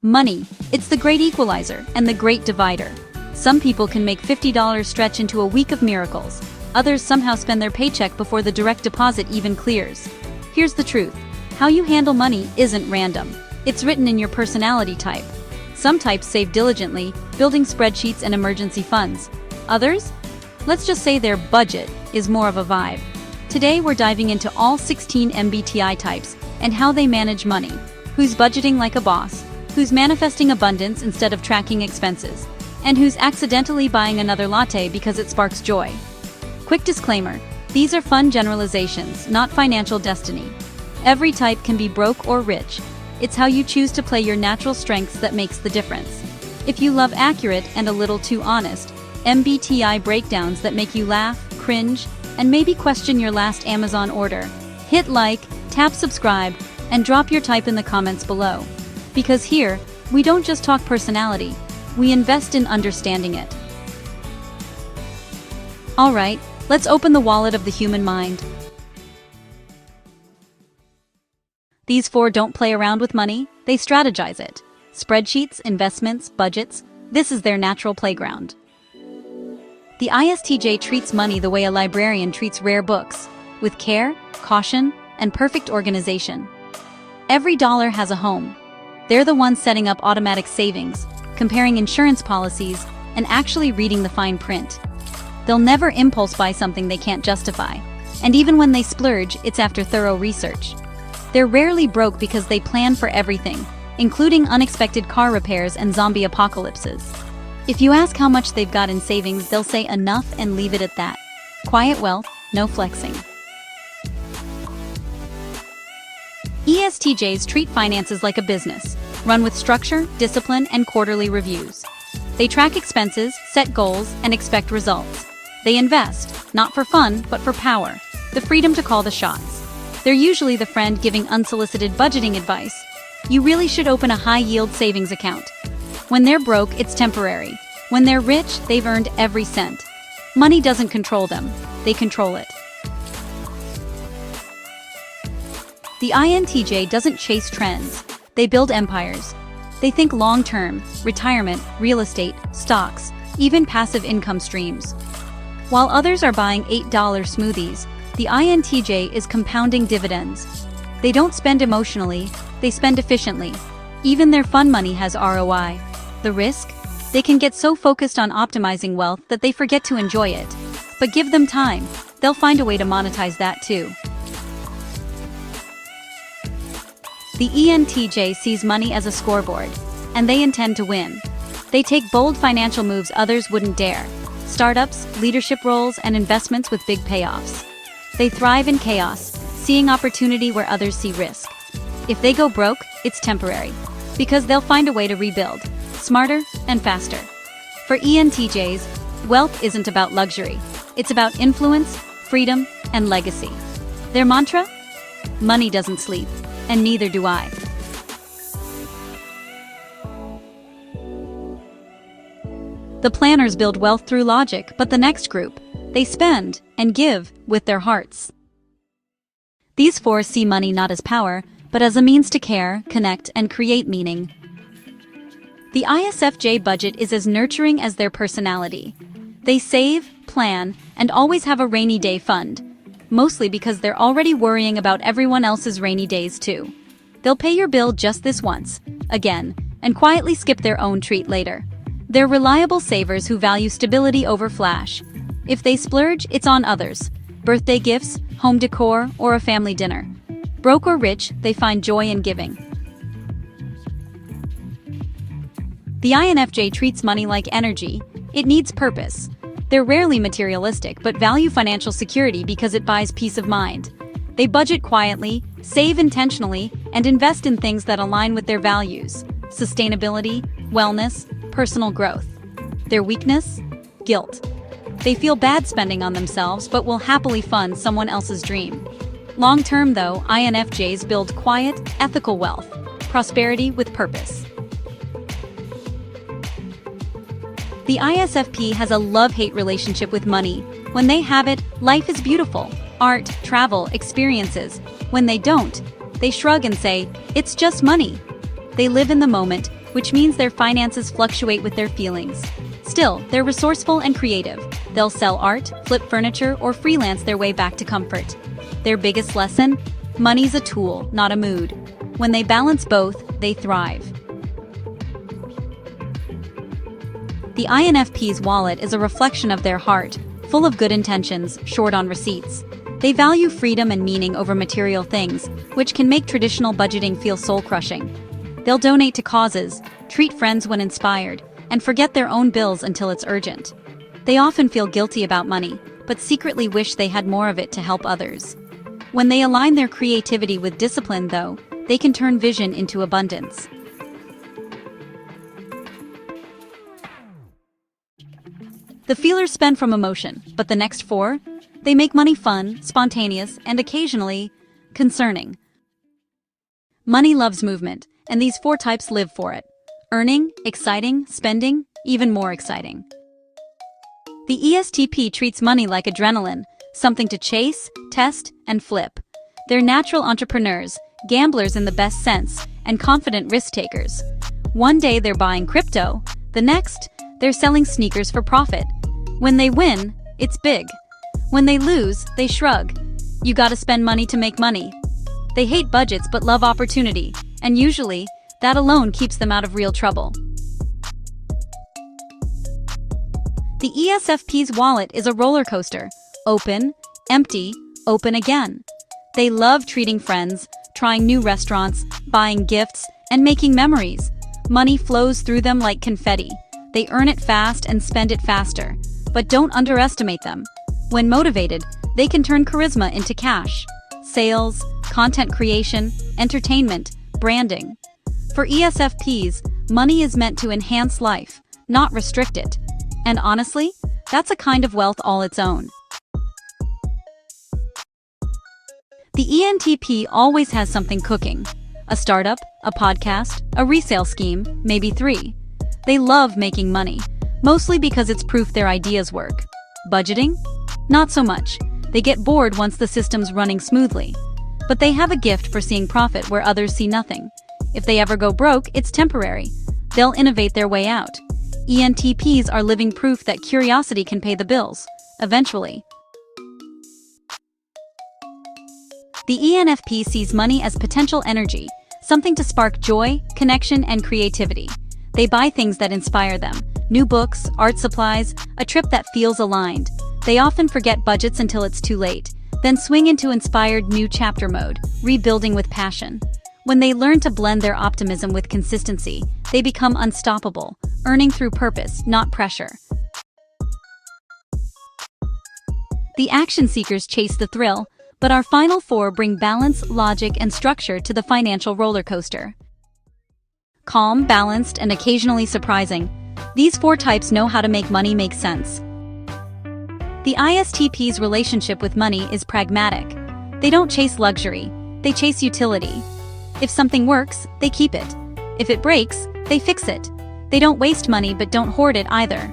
Money, it's the great equalizer and the great divider. Some people can make $50 stretch into a week of miracles. Others somehow spend their paycheck before the direct deposit even clears. Here's the truth. How you handle money isn't random. It's written in your personality type. Some types save diligently, building spreadsheets and emergency funds. Others? Let's just say their budget is more of a vibe. Today we're diving into all 16 MBTI types and how they manage money. Who's budgeting like a boss? Who's manifesting abundance instead of tracking expenses? And who's accidentally buying another latte because it sparks joy? Quick disclaimer, these are fun generalizations, not financial destiny. Every type can be broke or rich. It's how you choose to play your natural strengths that makes the difference. If you love accurate and a little too honest, MBTI breakdowns that make you laugh, cringe, and maybe question your last Amazon order, hit like, tap subscribe, and drop your type in the comments below. Because here, we don't just talk personality, we invest in understanding it. Alright, let's open the wallet of the human mind. These four don't play around with money, they strategize it. Spreadsheets, investments, budgets, this is their natural playground. The ISTJ treats money the way a librarian treats rare books, with care, caution, and perfect organization. Every dollar has a home. They're the ones setting up automatic savings, comparing insurance policies, and actually reading the fine print. They'll never impulse buy something they can't justify, and even when they splurge, it's after thorough research. They're rarely broke because they plan for everything, including unexpected car repairs and zombie apocalypses. If you ask how much they've got in savings, they'll say enough and leave it at that. Quiet wealth, no flexing. ESTJs treat finances like a business, run with structure, discipline, and quarterly reviews. They track expenses, set goals, and expect results. They invest, not for fun, but for power, the freedom to call the shots. They're usually the friend giving unsolicited budgeting advice. You really should open a high-yield savings account. When they're broke, it's temporary. When they're rich, they've earned every cent. Money doesn't control them, they control it. The INTJ doesn't chase trends, they build empires. They think long-term, retirement, real estate, stocks, even passive income streams. While others are buying $8 smoothies, the INTJ is compounding dividends. They don't spend emotionally, they spend efficiently. Even their fun money has ROI. The risk? They can get so focused on optimizing wealth that they forget to enjoy it. But give them time, they'll find a way to monetize that too. The ENTJ sees money as a scoreboard, and they intend to win. They take bold financial moves others wouldn't dare. Startups, leadership roles, and investments with big payoffs. They thrive in chaos, seeing opportunity where others see risk. If they go broke, it's temporary, because they'll find a way to rebuild, smarter and faster. For ENTJs, wealth isn't about luxury. It's about influence, freedom, and legacy. Their mantra? Money doesn't sleep. And neither do I. The planners build wealth through logic, but the next group, they spend and give with their hearts. These four see money not as power, but as a means to care, connect, and create meaning. The ISFJ budget is as nurturing as their personality. They save, plan, and always have a rainy day fund. Mostly because they're already worrying about everyone else's rainy days too. They'll pay your bill just this once, again, and quietly skip their own treat later. They're reliable savers who value stability over flash. If they splurge, it's on others. Birthday gifts, home decor, or a family dinner. Broke or rich, they find joy in giving. The INFJ treats money like energy. It needs purpose. They're rarely materialistic but value financial security because it buys peace of mind. They budget quietly, save intentionally, and invest in things that align with their values: sustainability, wellness, personal growth. Their weakness? Guilt. They feel bad spending on themselves but will happily fund someone else's dream. Long-term though, INFJs build quiet, ethical wealth, prosperity with purpose. The ISFP has a love-hate relationship with money. When they have it, life is beautiful. Art, travel, experiences. When they don't, they shrug and say, "It's just money." They live in the moment, which means their finances fluctuate with their feelings. Still, they're resourceful and creative. They'll sell art, flip furniture, or freelance their way back to comfort. Their biggest lesson? Money's a tool, not a mood. When they balance both, they thrive. The INFP's wallet is a reflection of their heart, full of good intentions, short on receipts. They value freedom and meaning over material things, which can make traditional budgeting feel soul-crushing. They'll donate to causes, treat friends when inspired, and forget their own bills until it's urgent. They often feel guilty about money, but secretly wish they had more of it to help others. When they align their creativity with discipline, though, they can turn vision into abundance. The feelers spend from emotion, but the next four? They make money fun, spontaneous, and occasionally concerning. Money loves movement, and these four types live for it. Earning, exciting, spending, even more exciting. The ESTP treats money like adrenaline, something to chase, test, and flip. They're natural entrepreneurs, gamblers in the best sense, and confident risk-takers. One day they're buying crypto, the next, they're selling sneakers for profit. When they win, it's big. When they lose, they shrug. You gotta spend money to make money. They hate budgets but love opportunity, and usually, that alone keeps them out of real trouble. The ESFP's wallet is a roller coaster. Open, empty, open again. They love treating friends, trying new restaurants, buying gifts, and making memories. Money flows through them like confetti. They earn it fast and spend it faster. But don't underestimate them. When motivated, they can turn charisma into cash. Sales, content creation, entertainment, branding. For ESFPs, money is meant to enhance life, not restrict it. And honestly, that's a kind of wealth all its own. The ENTP always has something cooking. A startup, a podcast, a resale scheme, maybe three. They love making money, mostly because it's proof their ideas work. Budgeting? Not so much. They get bored once the system's running smoothly. But they have a gift for seeing profit where others see nothing. If they ever go broke, it's temporary. They'll innovate their way out. ENTPs are living proof that curiosity can pay the bills, eventually. The ENFP sees money as potential energy, something to spark joy, connection, and creativity. They buy things that inspire them, new books, art supplies, a trip that feels aligned. They often forget budgets until it's too late, then swing into inspired new chapter mode, rebuilding with passion. When they learn to blend their optimism with consistency, they become unstoppable, earning through purpose, not pressure. The action seekers chase the thrill, but our final four bring balance, logic, and structure to the financial roller coaster. Calm, balanced, and occasionally surprising, these four types know how to make money make sense. The ISTP's relationship with money is pragmatic. They don't chase luxury, they chase utility. If something works, they keep it. If it breaks, they fix it. They don't waste money but don't hoard it either.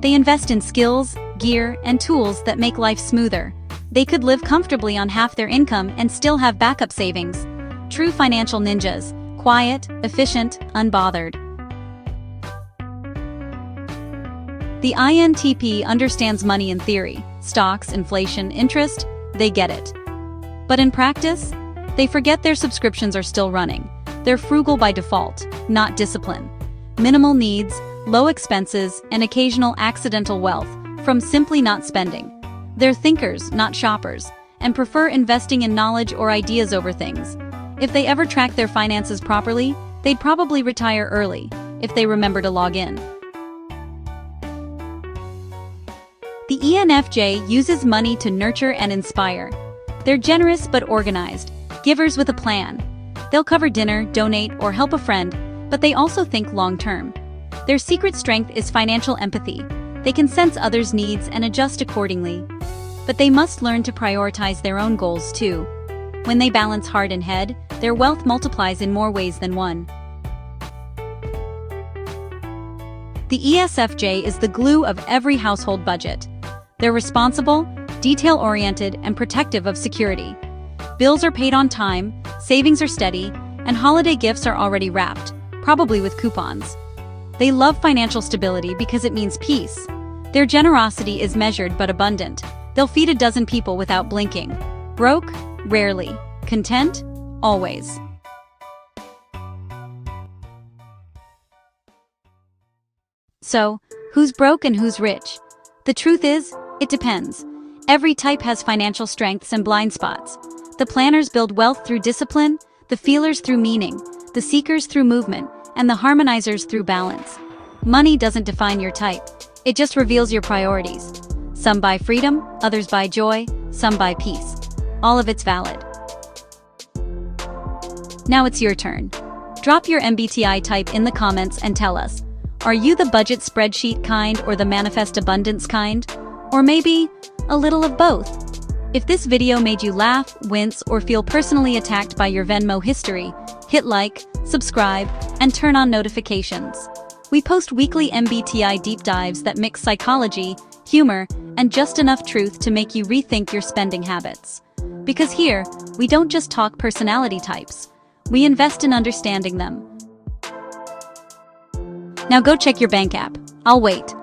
They invest in skills, gear, and tools that make life smoother. They could live comfortably on half their income and still have backup savings. True financial ninjas, quiet, efficient, unbothered. The INTP understands money in theory, stocks, inflation, interest, they get it. But in practice, they forget their subscriptions are still running. They're frugal by default, not discipline. Minimal needs, low expenses, and occasional accidental wealth from simply not spending. They're thinkers, not shoppers, and prefer investing in knowledge or ideas over things. If they ever track their finances properly, they'd probably retire early, if they remember to log in. The ENFJ uses money to nurture and inspire. They're generous but organized, givers with a plan. They'll cover dinner, donate, or help a friend, but they also think long-term. Their secret strength is financial empathy. They can sense others' needs and adjust accordingly. But they must learn to prioritize their own goals too. When they balance heart and head, their wealth multiplies in more ways than one. The ESFJ is the glue of every household budget. They're responsible, detail-oriented, and protective of security. Bills are paid on time, savings are steady, and holiday gifts are already wrapped. probably with coupons. They love financial stability because it means peace. Their generosity is measured but abundant. They'll feed a dozen people without blinking. Broke? Rarely. Content? Always. So, who's broke and who's rich? The truth is, it depends. Every type has financial strengths and blind spots. The planners build wealth through discipline, the feelers through meaning, the seekers through movement, and the harmonizers through balance. Money doesn't define your type. It just reveals your priorities. Some buy freedom, others buy joy, some buy peace. All of it's valid. Now it's your turn. Drop your MBTI type in the comments and tell us, are you the budget spreadsheet kind or the manifest abundance kind? Or maybe a little of both? If this video made you laugh, wince, or feel personally attacked by your Venmo history, hit like, subscribe, and turn on notifications. We post weekly MBTI deep dives that mix psychology, humor, and just enough truth to make you rethink your spending habits. Because here, we don't just talk personality types. We invest in understanding them. Now go check your bank app. I'll wait.